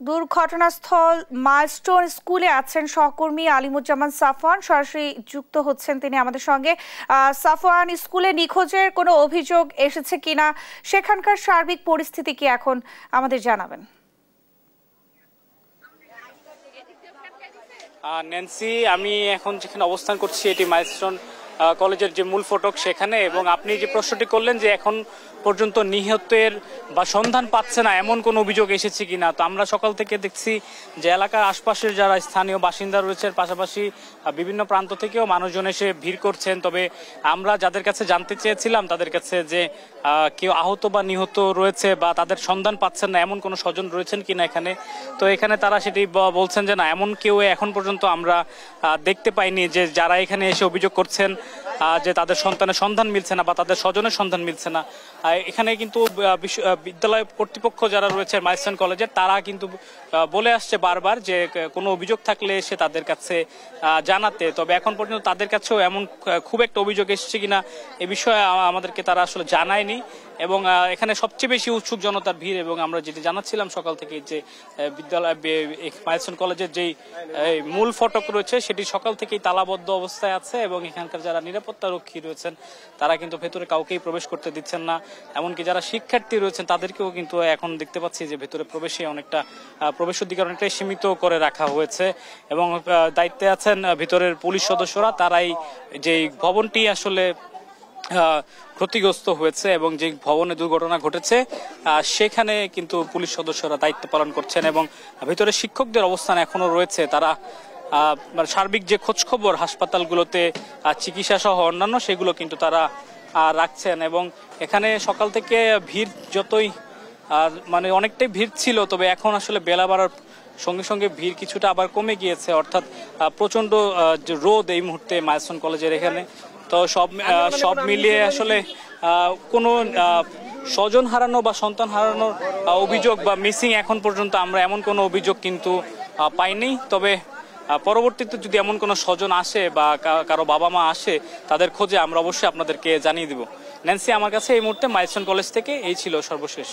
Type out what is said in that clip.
দুর্ঘটনাস্থল milestone স্কুলে আছেন সহকর্মী আলিমুজ্জামান সাফওয়ান, সরাসরি যুক্ত হচ্ছেন তিনি আমাদের সঙ্গে। সাফওয়ান, স্কুলে নিখোঁজের কোনো অভিযোগ এসেছে কিনা, সেখানকার সার্বিক পরিস্থিতি কি এখন আমাদের জানাবেন। ন্যান্সি, আমি এখন যেখানে অবস্থান করছি এটি মাইলস্টোন কলেজের যে মূল ফটক সেখানে, এবং আপনি যে প্রশ্নটি করলেন যে এখন পর্যন্ত নিহতের বা সন্ধান পাচ্ছে না এমন কোনো অভিযোগ এসেছে কিনা, তো আমরা সকাল থেকে দেখছি যে এলাকার আশপাশের যারা স্থানীয় বাসিন্দা রয়েছে, পাশাপাশি বিভিন্ন প্রান্ত থেকেও মানুষজন এসে ভিড় করছেন। তবে আমরা যাদের কাছে জানতে চেয়েছিলাম তাদের কাছে যে কেউ আহত বা নিহত রয়েছে বা তাদের সন্ধান পাচ্ছেন না এমন কোনো স্বজন রয়েছেন কিনা এখানে, তো এখানে তারা সেটি বলছেন যে না, এমন কেউ এখন পর্যন্ত আমরা দেখতে পাইনি যে যারা এখানে এসে অভিযোগ করছেন যে তাদের সন্তানের সন্ধান মিলছে না বা তাদের স্বজনের সন্ধান মিলছে না। এখানে কিন্তু বিদ্যালয় কর্তৃপক্ষ যারা রয়েছে মাইলস্টোন কলেজের, তারা কিন্তু বলে আসছে বারবার যে কোনো অভিযোগ থাকলে এসে তাদের কাছে জানাতে। তবে এখন পর্যন্ত তাদের কাছেও এমন খুব একটা অভিযোগ এসেছে কিনা এ বিষয়ে আমাদেরকে তারা আসলে জানায়নি। এবং এখানে সবচেয়ে বেশি উৎসুক জনতার ভিড়, এবং আমরা যেটি জানাচ্ছিলাম সকাল থেকে যে বিদ্যালয় মাইলস্টোন কলেজের যেই মূল ফটক রয়েছে সেটি সকাল থেকেই তালাবদ্ধ অবস্থায় আছে, এবং এখানকার যারা নিরাপত্তা রক্ষী রয়েছেন তারা কিন্তু ভেতরে কাউকেই প্রবেশ করতে দিচ্ছেন না। এমনকি যারা শিক্ষার্থী রয়েছেন তাদেরকেও কিন্তু এখন দেখতে পাচ্ছি যে ভেতরে প্রবেশে অনেকটা প্রবেশ অধিকার অনেকটাই সীমিত করে রাখা হয়েছে, এবং দায়িত্বে আছেন ভিতরের পুলিশ সদস্যরা। তারাই যে ভবনটি আসলে ক্ষতিগ্রস্ত হয়েছে এবং যে ভবনে দুর্ঘটনা ঘটেছে সেখানে কিন্তু পুলিশ সদস্যরা দায়িত্ব পালন করছেন, এবং ভিতরে শিক্ষকদের অবস্থান এখনো রয়েছে। তারা সার্বিক যে খোঁজ খবর হাসপাতালগুলোতে চিকিৎসা সহ অন্যান্য সেগুলো কিন্তু তারা রাখছেন। এবং এখানে সকাল থেকে ভিড় যতই মানে অনেকটাই ভিড় ছিল, তবে এখন আসলে বেলা বাড়ার সঙ্গে সঙ্গে ভিড় কিছুটা আবার কমে গিয়েছে, অর্থাৎ প্রচন্ড রোদ এই মুহূর্তে মাইলস্টোন কলেজের এখানে। তো সব মিলিয়ে আসলে কোনো স্বজন হারানো বা সন্তান হারানোর অভিযোগ বা মিসিং এখন পর্যন্ত আমরা এমন কোনো অভিযোগ কিন্তু পাইনি। তবে পরবর্তীতে যদি এমন কোনো স্বজন আসে বা কারো বাবা মা আসে তাদের খোঁজে আমরা অবশ্যই আপনাদেরকে জানিয়ে দিব। ন্যান্সি, আমার কাছে এই মুহূর্তে মাইলস্টোন কলেজ থেকে এই ছিল সর্বশেষ।